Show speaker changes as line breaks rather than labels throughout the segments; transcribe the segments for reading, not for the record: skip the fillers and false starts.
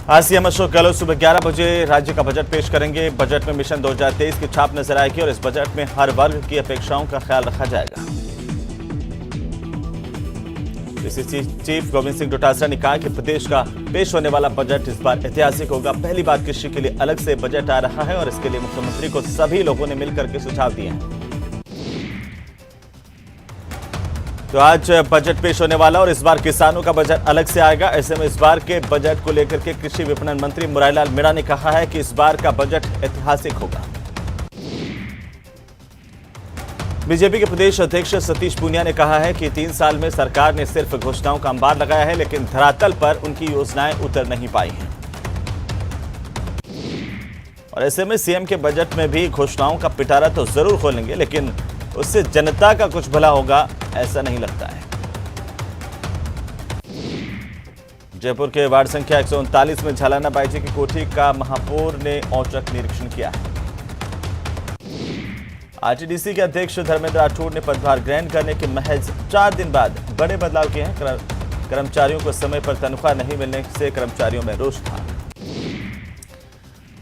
आज सीएम अशोक गहलोत सुबह 11 बजे राज्य का बजट पेश करेंगे। बजट में मिशन 2023 की छाप नजर आएगी और इस बजट में हर वर्ग की अपेक्षाओं का ख्याल रखा जाएगा। पीसीसी चीफ गोविंद सिंह डोटासरा ने कहा कि प्रदेश का पेश होने वाला बजट इस बार ऐतिहासिक होगा। पहली बार कृषि के लिए अलग से बजट आ रहा है और इसके लिए मुख्यमंत्री को सभी लोगों ने मिलकर के सुझाव दिए हैं। तो आज बजट पेश होने वाला और इस बार किसानों का बजट अलग से आएगा। ऐसे में इस बार के बजट को लेकर के कृषि विपणन मंत्री मुरारीलाल मीणा ने कहा है कि इस बार का बजट ऐतिहासिक होगा। बीजेपी के प्रदेश अध्यक्ष सतीश पूनिया ने कहा है कि 3 साल में सरकार ने सिर्फ घोषणाओं का अंबार लगाया है, लेकिन धरातल पर उनकी योजनाएं उतर नहीं पाई हैं। और ऐसे में सीएम के बजट में भी घोषणाओं का पिटारा तो जरूर खोलेंगे, लेकिन उससे जनता का कुछ भला होगा ऐसा नहीं लगता है। जयपुर के वार्ड संख्या 139 में झालाना बाईजी की कोठी का महापौर ने औचक निरीक्षण किया है। आरटीडीसी के अध्यक्ष धर्मेंद्र राठौड़ ने पदभार ग्रहण करने के महज 4 दिन बाद बड़े बदलाव किए हैं। कर्मचारियों को समय पर तनख्वाह नहीं मिलने से कर्मचारियों में रोष था।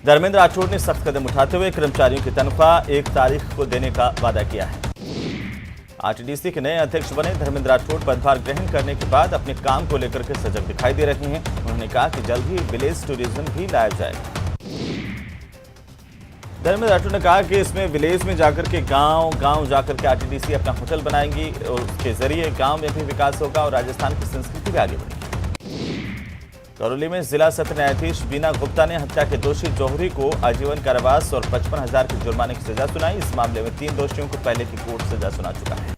धर्मेंद्र राठौड़ ने सख्त कदम उठाते हुए कर्मचारियों की तनख्वाह 1 तारीख को देने का वादा किया है। आरटीडीसी के नए अध्यक्ष बने धर्मेंद्र राठौड़ पदभार ग्रहण करने के बाद अपने काम को लेकर के सजग दिखाई दे रहे हैं। उन्होंने कहा कि जल्द ही विलेज टूरिज्म भी लाया जाएगा। धर्मेंद्र राठौड़ ने कहा कि इसमें विलेज में जाकर के गांव जाकर के आरटीडीसी अपना होटल बनाएंगी और उसके जरिए गांव में भी विकास होगा और राजस्थान की संस्कृति भी आगे बढ़ेगी। करौली में जिला सत्र न्यायाधीश बीना गुप्ता ने हत्या के दोषी जौहरी को आजीवन कारावास और 55,000 के जुर्माने की सजा सुनाई। इस मामले में 3 दोषियों को पहले की कोर्ट सजा सुना चुका है।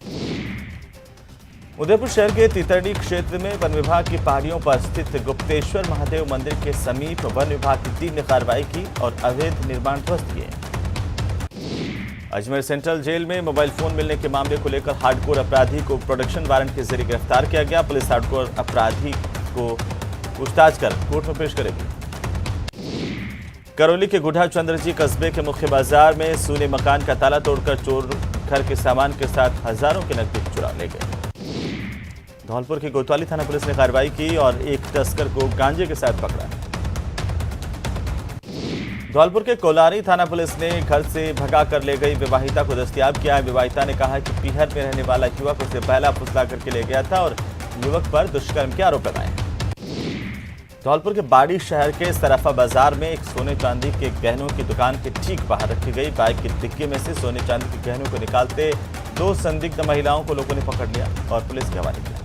उदयपुर शहर के तितरडी क्षेत्र में वन विभाग की पहाड़ियों पर स्थित गुप्तेश्वर महादेव मंदिर के समीप वन विभाग की टीम ने कार्रवाई की और अवैध निर्माण ध्वस्त किए। अजमेर सेंट्रल जेल में मोबाइल फोन मिलने के मामले को लेकर हार्डकोर अपराधी को प्रोडक्शन वारंट के जरिए गिरफ्तार किया गया। पुलिस हार्डकोर अपराधी को पूछताछ कर कोर्ट में पेश करेगी। करौली के गुढ़ा चंद्रजी कस्बे के मुख्य बाजार में सूने मकान का ताला तोड़कर चोर घर के सामान के साथ हजारों के नकदी चुरा ले गए। धौलपुर की कोतवाली थाना पुलिस ने कार्रवाई की और एक तस्कर को गांजे के साथ पकड़ा। धौलपुर के कोलारी थाना पुलिस ने घर से भगा कर ले गई विवाहिता को दस्तयाब किया है। विवाहिता ने कहा कि पीहर में रहने वाला युवक उसे पहला फुसला करके ले गया था और युवक पर दुष्कर्म के आरोप लगाए हैं। धौलपुर के बाड़ी शहर के सराफा बाजार में एक सोने चांदी के गहनों की दुकान के ठीक बाहर रखी गई बाइक की डिक्की में से सोने चांदी के गहनों को निकालते 2 संदिग्ध महिलाओं को लोगों ने पकड़ लिया और पुलिस के हवाले किया।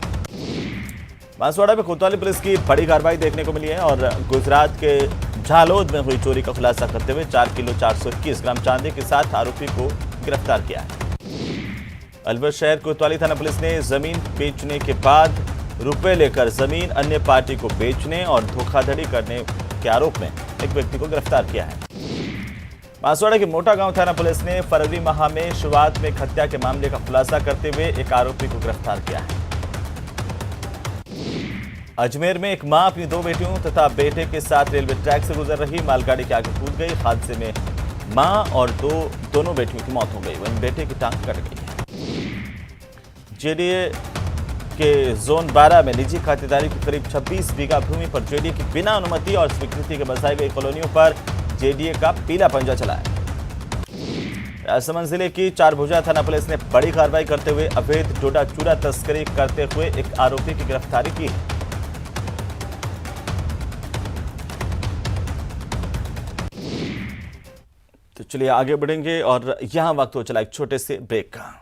बांसवाड़ा में कोतवाली पुलिस की बड़ी कार्रवाई देखने को मिली है और गुजरात के झालोद में हुई चोरी का खुलासा करते हुए 4 किलो 421 ग्राम चांदी के साथ आरोपी को गिरफ्तार किया है। अलवर शहर कोतवाली थाना पुलिस ने जमीन बेचने के बाद रुपए लेकर जमीन अन्य पार्टी को बेचने और धोखाधड़ी करने के आरोप में एक व्यक्ति को गिरफ्तार किया है। बांसवाड़ा के मोटा गांव थाना पुलिस ने फरवरी माह में शुरुआत में हत्या के मामले का खुलासा करते हुए एक आरोपी को गिरफ्तार किया है। अजमेर में एक मां अपनी 2 बेटियों तथा बेटे के साथ रेलवे ट्रैक से गुजर रही मालगाड़ी के आगे कूद गई। हादसे में मां और दोनों बेटियों की मौत हो गई, वहीं बेटे की टांग कट गई है। जेडीए के जोन 12 में निजी खातेदारी की करीब 26 बीघा भूमि पर जेडीए की बिना अनुमति और स्वीकृति के बसाई गई कॉलोनियों पर जेडीए का पीला पंजा चला है। राजसमंद जिले की चारभुजा थाना पुलिस ने बड़ी कार्रवाई करते हुए अवैध डोडा चूरा तस्करी करते हुए एक आरोपी की गिरफ्तारी की है। तो चलिए आगे बढ़ेंगे और यहां वक्त हो चला एक छोटे से ब्रेक का।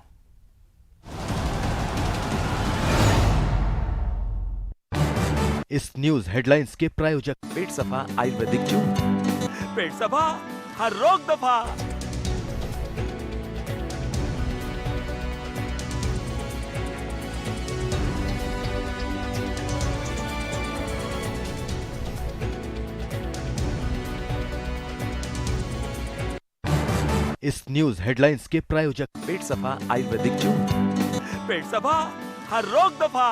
इस न्यूज हेडलाइंस के प्रायोजक
पेट सफा आयुर्वेदिक चूर्ण, पेट सफा हर रोग दफा।
इस न्यूज हेडलाइंस के प्रायोजक
पेट सफा आयुर्वेदिक चूर्ण, पेट सफा हर रोग दफा।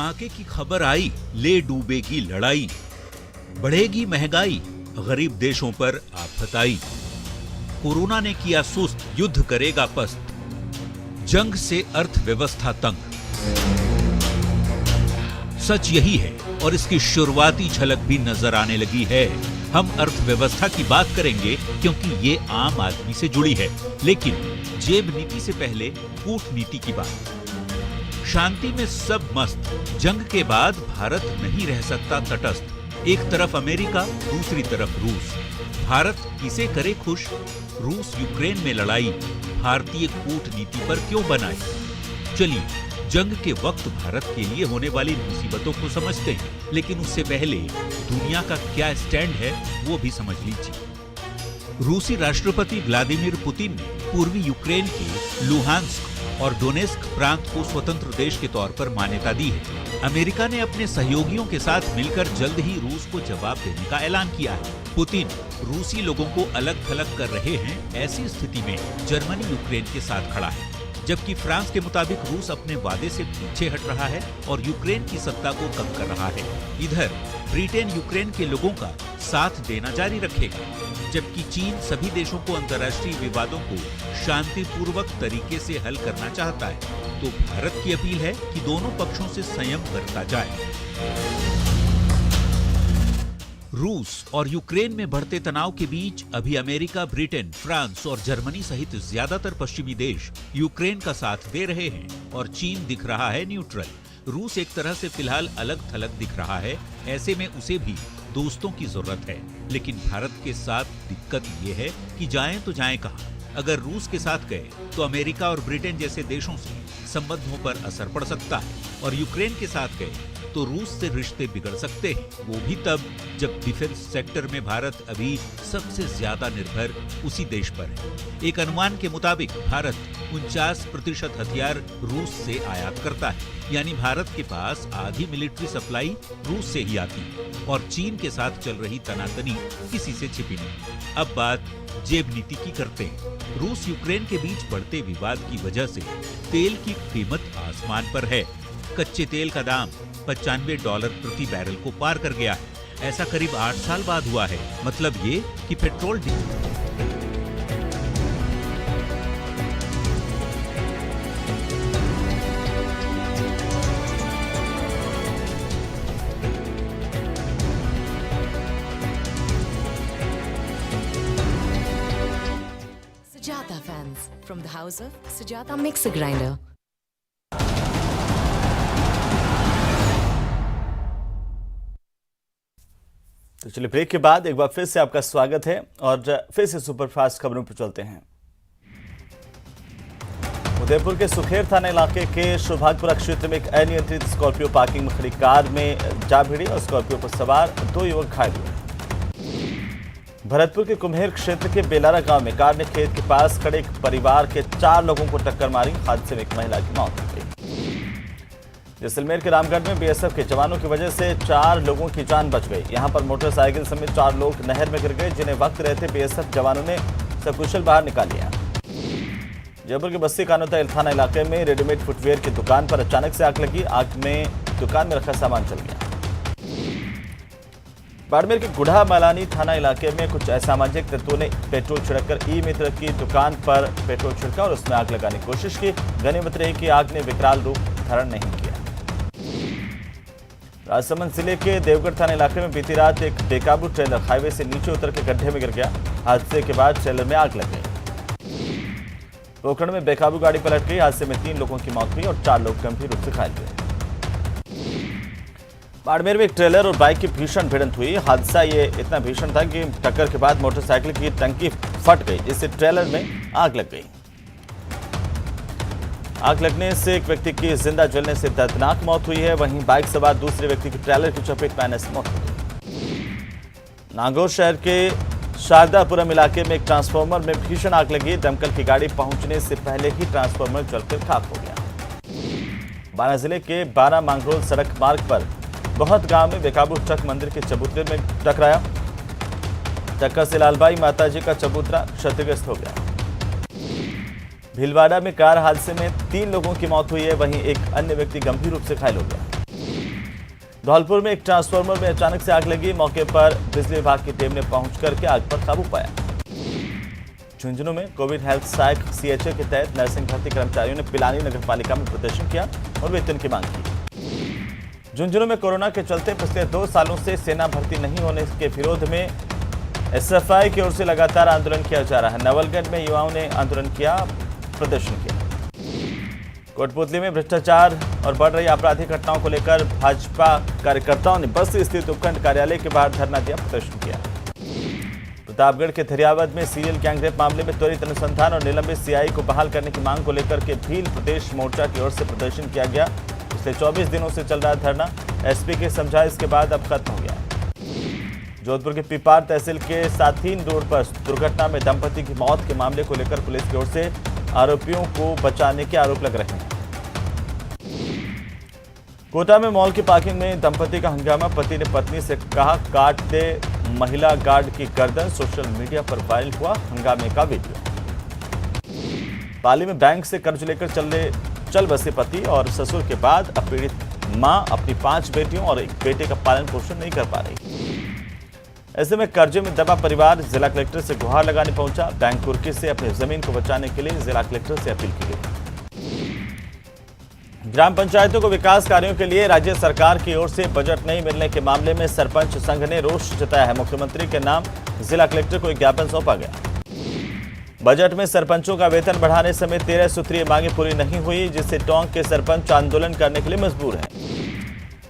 धमाके की खबर आई, ले डूबेगी लड़ाई, बढ़ेगी महंगाई, गरीब देशों पर आफत आई। कोरोना ने किया सुस्त, युद्ध करेगा पस्त, जंग से अर्थव्यवस्था तंग। सच यही है और इसकी शुरुआती झलक भी नजर आने लगी है। हम अर्थव्यवस्था की बात करेंगे क्योंकि ये आम आदमी से जुड़ी है, लेकिन जेब नीति से पहले कूटनीति की बात। शांति में सब मस्त, जंग के बाद भारत नहीं रह सकता तटस्थ। एक तरफ अमेरिका, दूसरी तरफ रूस। भारत किसे करे खुश? रूस यूक्रेन में लड़ाई भारतीय कूटनीति पर क्यों बनाई? चलिए जंग के वक्त भारत के लिए होने वाली मुसीबतों को समझते हैं, लेकिन उससे पहले दुनिया का क्या स्टैंड है वो भी समझ लीजिए। रूसी राष्ट्रपति व्लादिमीर पुतिन ने पूर्वी यूक्रेन के लुहांस्क और डोनेस्क प्रांत को स्वतंत्र देश के तौर पर मान्यता दी है। अमेरिका ने अपने सहयोगियों के साथ मिलकर जल्द ही रूस को जवाब देने का ऐलान किया है। पुतिन रूसी लोगों को अलग थलग कर रहे हैं। ऐसी स्थिति में जर्मनी यूक्रेन के साथ खड़ा है, जबकि फ्रांस के मुताबिक रूस अपने वादे से पीछे हट रहा है और यूक्रेन की सत्ता को कम कर रहा है। इधर ब्रिटेन यूक्रेन के लोगों का साथ देना जारी रखेगा, जबकि चीन सभी देशों को अंतर्राष्ट्रीय विवादों को शांतिपूर्वक तरीके से हल करना चाहता है। तो भारत की अपील है कि दोनों पक्षों से संयम बरता जाए। रूस और यूक्रेन में बढ़ते तनाव के बीच अभी अमेरिका, ब्रिटेन, फ्रांस और जर्मनी सहित ज्यादातर पश्चिमी देश यूक्रेन का साथ दे रहे हैं और चीन दिख रहा है न्यूट्रल। रूस एक तरह से फिलहाल अलग थलग दिख रहा है। ऐसे में उसे भी दोस्तों की जरूरत है, लेकिन भारत के साथ दिक्कत ये है कि जाएं तो जाएं कहां? अगर रूस के साथ गए तो अमेरिका और ब्रिटेन जैसे देशों से संबंधों पर असर पड़ सकता है, और यूक्रेन के साथ गए तो रूस से रिश्ते बिगड़ सकते हैं, वो भी तब जब डिफेंस सेक्टर में भारत अभी सबसे ज्यादा निर्भर उसी देश पर है। एक अनुमान के मुताबिक भारत 49% हथियार रूस से आयात करता है, यानी भारत के पास आधी मिलिट्री सप्लाई रूस से ही आती है, और चीन के साथ चल रही तनातनी किसी से छिपी नहीं। अब बात जेब नीति की करते हैं। रूस यूक्रेन के बीच बढ़ते विवाद की वजह से तेल की कीमत आसमान पर है। कच्चे तेल का दाम $95 प्रति बैरल को पार कर गया है। ऐसा करीब 8 साल बाद हुआ है। मतलब ये कि petrol
Sujata fans from the house of Sujata Mixer Grinder.
तो चलिए ब्रेक के बाद एक बार फिर से आपका स्वागत है और फिर से सुपरफास्ट खबरों पर चलते हैं। उदयपुर के सुखेर थाना इलाके के सौभाग्यपुरा क्षेत्र में एक अनियंत्रित स्कॉर्पियो पार्किंग में खड़ी कार में जा भिड़ी और स्कॉर्पियो पर सवार 2 युवक घायल हुए। भरतपुर के कुम्हेर क्षेत्र के बेलारा गांव में कार ने खेत के पास खड़े एक परिवार के 4 लोगों को टक्कर मारी। हादसे में एक महिला की मौत हो गई। जैसलमेर के रामगढ़ में बीएसएफ के जवानों की वजह से 4 लोगों की जान बच गई। यहां पर मोटरसाइकिल समेत 4 लोग नहर में गिर गए, जिन्हें वक्त रहते बीएसएफ जवानों ने सकुशल बाहर निकाल लिया। जयपुर के बस्ती कानोता थाना इलाके में रेडीमेड फुटवेयर की दुकान पर अचानक से आग लगी। आग में दुकान में रखा सामान जल गया। बाड़मेर के गुढ़ा मलानी थाना इलाके में कुछ असामाजिक तत्वों ने पेट्रोल छिड़ककर ई मित्र की दुकान पर पेट्रोल छिड़का और उसमें आग लगाने की कोशिश की। गनीमत रही कि आग ने विकराल रूप धारण नहीं किया। राजसमंद जिले के देवगढ़ थाना इलाके में बीती रात एक बेकाबू ट्रेलर हाईवे से नीचे उतर के गड्ढे में गिर गया। हादसे के बाद ट्रेलर में आग लग गई। पोखरण में बेकाबू गाड़ी पलट गई। हादसे में 3 लोगों की मौत हुई और 4 लोग गंभीर रूप से घायल हुए। बाड़मेर में एक ट्रेलर और बाइक की भीषण भिड़ंत हुई। हादसा ये इतना भीषण था कि टक्कर के बाद मोटरसाइकिल की टंकी फट गई, जिससे ट्रेलर में आग लग गई। आग लगने से एक व्यक्ति की जिंदा जलने से दर्दनाक मौत हुई है। वहीं बाइक सवार दूसरे व्यक्ति की ट्रेलर की चपेट में आने से मौत हो गई। नागौर शहर के शारदापुरम इलाके में एक ट्रांसफार्मर में भीषण आग लगी। दमकल की गाड़ी पहुंचने से पहले ही ट्रांसफार्मर जलकर खाक हो गया। बारां जिले के बारां मांगरोल सड़क मार्ग पर बहुत गांव में बेकाबू ट्रक मंदिर के चबूतरे में टकराया। टक्कर से लालबाई माताजी का चबूतरा क्षतिग्रस्त हो गया। भीलवाड़ा में कार हादसे में 3 लोगों की मौत हुई है। वहीं एक अन्य व्यक्ति गंभीर रूप से घायल हो गया। धौलपुर में एक ट्रांसफार्मर में अचानक से आग लगी। मौके पर बिजली विभाग की टीम ने पहुंच करके आग पर काबू पाया। झुंझुनू में कोविड हेल्थ सहायक सीएचए के तहत नर्सिंग भर्ती कर्मचारियों ने पिलानी नगर पालिका में प्रदर्शन किया और वेतन की मांग की। झुंझुनू में कोरोना के चलते पिछले 2 सालों से सेना भर्ती नहीं होने के विरोध में एसएफआई की ओर से लगातार आंदोलन किया जा रहा है। नवलगढ़ में युवाओं ने आंदोलन किया, प्रदर्शन किया। कोटपुतली में भ्रष्टाचार और बढ़ रही आपराधिक घटनाओं को लेकर भाजपा कार्यकर्ताओं ने बस्ती स्थित उपखंड कार्यालय के बाहर धरना दिया, प्रदर्शन किया। प्रतापगढ़ के थरियावद में सीरियल गैंगरेप मामले में त्वरित अनुसंधान और निलंबित सीआई को बहाल करने की मांग को लेकर के भील प्रदेश मोर्चा की ओर से प्रदर्शन किया गया। पिछले 24 दिनों से चल रहा धरना एसपी के समझाइश के बाद अब खत्म हो गया। जोधपुर के पिपार तहसील के साथीन रोड पर दुर्घटना में दंपति की मौत के मामले को लेकर पुलिस की ओर से आरोपियों को बचाने के आरोप लग रहे हैं। कोटा में मॉल की पार्किंग में दंपति का हंगामा। पति ने पत्नी से कहा काट दे महिला गार्ड की गर्दन। सोशल मीडिया पर वायरल हुआ हंगामे का वीडियो। पाली में बैंक से कर्ज लेकर चल बसे पति और ससुर के बाद अब पीड़ित मां अपनी 5 बेटियों और एक बेटे का पालन पोषण नहीं कर पा रही। ऐसे में कर्जे में दबा परिवार जिला कलेक्टर से गुहार लगाने पहुंचा। बैंक कुर्की से अपनी जमीन को बचाने के लिए जिला कलेक्टर से अपील की गई। ग्राम पंचायतों को विकास कार्यों के लिए राज्य सरकार की ओर से बजट नहीं मिलने के मामले में सरपंच संघ ने रोष जताया है। मुख्यमंत्री के नाम जिला कलेक्टर को एक ज्ञापन सौंपा गया। बजट में सरपंचों का वेतन बढ़ाने समेत 13 सूत्रीय मांगें पूरी नहीं हुई, जिससे टोंक के सरपंच आंदोलन करने के लिए मजबूर हैं।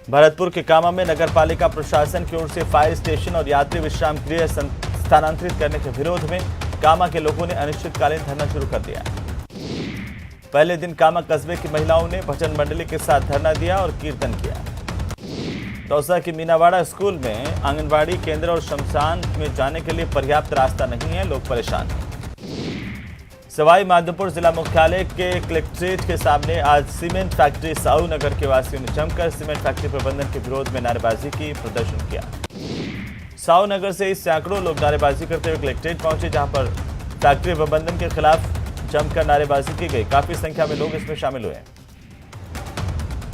भरतपुर के कामा में नगरपालिका प्रशासन की ओर से फायर स्टेशन और यात्री विश्राम गृह स्थानांतरित करने के विरोध में कामा के लोगों ने अनिश्चितकालीन धरना शुरू कर दिया। पहले दिन कामा कस्बे की महिलाओं ने भजन मंडली के साथ धरना दिया और कीर्तन किया। दौसा की मीनावाड़ा स्कूल में आंगनबाड़ी केंद्र और शमशान में जाने के लिए पर्याप्त रास्ता नहीं है, लोग परेशान हैं। सवाई माधोपुर जिला मुख्यालय के कलेक्ट्रेट के सामने आज सीमेंट फैक्ट्री साहू नगर के वासियों ने जमकर सीमेंट फैक्ट्री प्रबंधन के विरोध में नारेबाजी की, प्रदर्शन किया। साहू नगर से सैकड़ों लोग नारेबाजी करते हुए कलेक्ट्रेट पहुंचे, जहां पर फैक्ट्री प्रबंधन के खिलाफ जमकर नारेबाजी की गई। काफी संख्या में लोग इसमें शामिल हुए।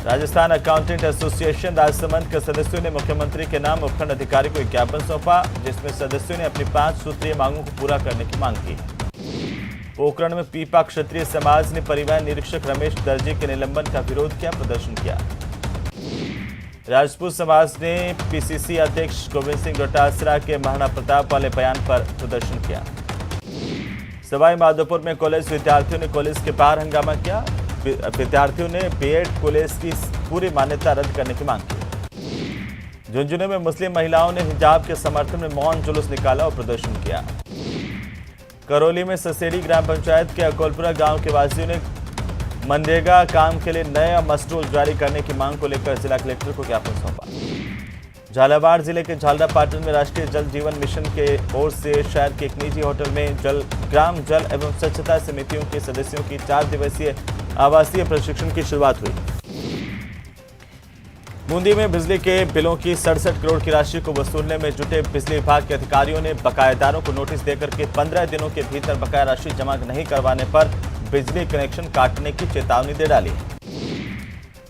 राजस्थान अकाउंटेंट एसोसिएशन राजसमंद के सदस्यों ने मुख्यमंत्री के नाम उपखंड अधिकारी को एक ज्ञापन सौंपा, जिसमें सदस्यों ने अपनी 5 सूत्रीय मांगों को पूरा करने की मांग की। पोखरण में पीपा क्षत्रिय समाज ने परिवहन निरीक्षक रमेश दर्जी के निलंबन का विरोध किया, प्रदर्शन किया। राजपूत समाज ने पीसीसी अध्यक्ष गोविंद सिंह डोटासरा के महाराणा प्रताप वाले बयान पर प्रदर्शन किया। सवाई माधोपुर में कॉलेज विद्यार्थियों ने कॉलेज के बाहर हंगामा किया। विद्यार्थियों ने बीएड कॉलेज की पूरी मान्यता रद्द करने की मांग की। झुंझुनू में मुस्लिम महिलाओं ने हिजाब के समर्थन में मौन जुलूस निकाला और प्रदर्शन किया। करौली में ससेड़ी ग्राम पंचायत के अकोलपुरा गांव के वासियों ने मनरेगा काम के लिए नया मस्टूल जारी करने की मांग को लेकर जिला कलेक्टर को ज्ञापन सौंपा। झालावाड़ जिले के झालरापाटन में राष्ट्रीय जल जीवन मिशन के ओर से शहर के एक निजी होटल में ग्राम जल एवं स्वच्छता समितियों के सदस्यों की 4 दिवसीय आवासीय प्रशिक्षण की शुरुआत हुई। बूंदी में बिजली के बिलों की 67 करोड़ की राशि को वसूलने में जुटे बिजली विभाग के अधिकारियों ने बकायेदारों को नोटिस देकर के 15 दिनों के भीतर बकाया राशि जमा नहीं करवाने पर बिजली कनेक्शन काटने की चेतावनी दे डाली।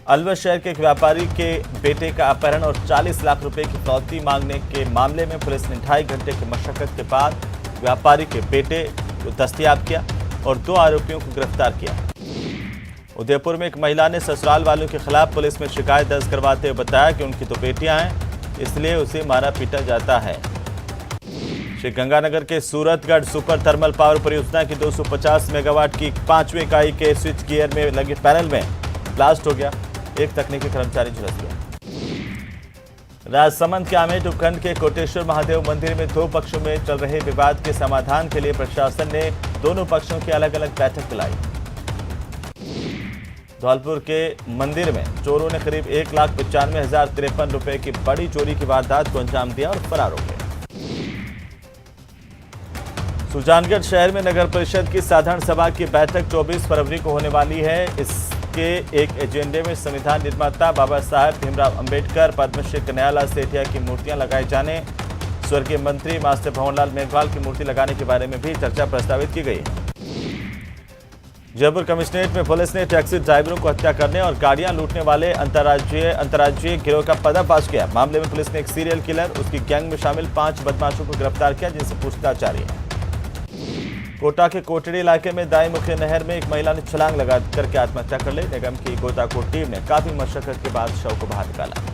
अलवर शहर के एक व्यापारी के बेटे का अपहरण और 40 लाख रुपए की फिरौती मांगने के मामले में पुलिस ने 2.5 घंटे की मशक्कत के बाद व्यापारी के बेटे को दस्तयाब किया और 2 आरोपियों को गिरफ्तार किया। उदयपुर में एक महिला ने ससुराल वालों के खिलाफ पुलिस में शिकायत दर्ज करवाते हुए बताया कि उनकी 2 बेटियां हैं, इसलिए उसे मारा पीटा जाता है। श्री गंगानगर के सूरतगढ़ सुपर थर्मल पावर परियोजना की 250 मेगावाट की 5वीं इकाई के स्विच गियर में लगे पैनल में ब्लास्ट हो गया, एक तकनीकी कर्मचारी झुलस गया। राजसमंद के आमेट उपखंड के कोटेश्वर महादेव मंदिर में 2 पक्षों में चल रहे विवाद के समाधान के लिए प्रशासन ने दोनों पक्षों की अलग अलग बैठक बुलाई। धौलपुर के मंदिर में चोरों ने करीब 1,95,053 रुपए की बड़ी चोरी की वारदात को अंजाम दिया और फरार हो गए। सुजानगढ़ शहर में नगर परिषद की साधारण सभा की बैठक 24 फरवरी को होने वाली है। इसके एक एजेंडे में संविधान निर्माता बाबा साहेब भीमराव अंबेडकर, पद्मश्री कन्हैयालाल सेठिया की मूर्तियां लगाए जाने, स्वर्गीय मंत्री मास्टर भंवरलाल मेघवाल की मूर्ति लगाने के बारे में भी चर्चा प्रस्तावित की गई है। जयपुर कमिश्नरेट में पुलिस ने टैक्सी ड्राइवरों को हत्या करने और गाड़ियां लूटने वाले अंतर्राज्यीय गिरोह का पर्दाफाश किया। मामले में पुलिस ने एक सीरियल किलर, उसकी गैंग में शामिल 5 बदमाशों को गिरफ्तार किया, जिनसे पूछताछ जारी है। कोटा के कोटड़ी इलाके में दाई मुखी नहर में एक महिला ने छलांग लगा करके आत्महत्या कर ली। निगम की गोताखोर टीम ने काफी मशक्कत के बाद शव को बाहर निकाला।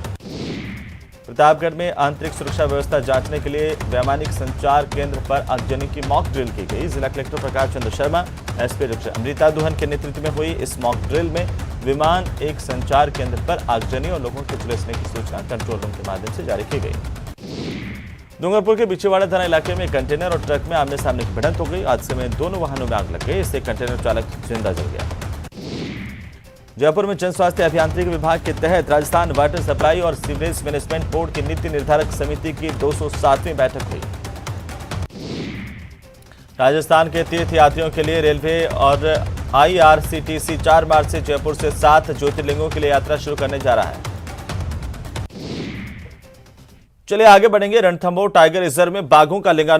प्रतापगढ़ में आंतरिक सुरक्षा व्यवस्था जांचने के लिए वैमानिक संचार केंद्र पर आगजनी की मॉक ड्रिल की गई। जिला collector Prakash Chandra Sharma, SP doctor Amrita Duhan के नेतृत्व में हुई इस मॉक ड्रिल में विमान एक संचार केंद्र पर आगजनी और लोगों के झुलसने की सूचना कंट्रोल रूम के माध्यम से जारी की गई। डूंगरपुर के बिछीवाड़ा थाना इलाके में कंटेनर और ट्रक में आमने सामने की भिड़ंत हो गई। हादसे में दोनों वाहनों में आग लग गई, इससे कंटेनर चालक जिंदा जल गया। जयपुर में जन स्वास्थ्य अभियांत्रिकी विभाग के तहत राजस्थान वाटर सप्लाई और सीवरेज मैनेजमेंट बोर्ड की नीति निर्धारक समिति की 207वीं बैठक हुई। राजस्थान के तीर्थ यात्रियों के लिए रेलवे और IRCTC 4 मार्च से जयपुर से 7 ज्योतिर्लिंगों के लिए यात्रा शुरू करने जा रहा है। चलिए आगे बढ़ेंगे। रणथंभौर टाइगर रिजर्व में बाघों का लिंगानुपात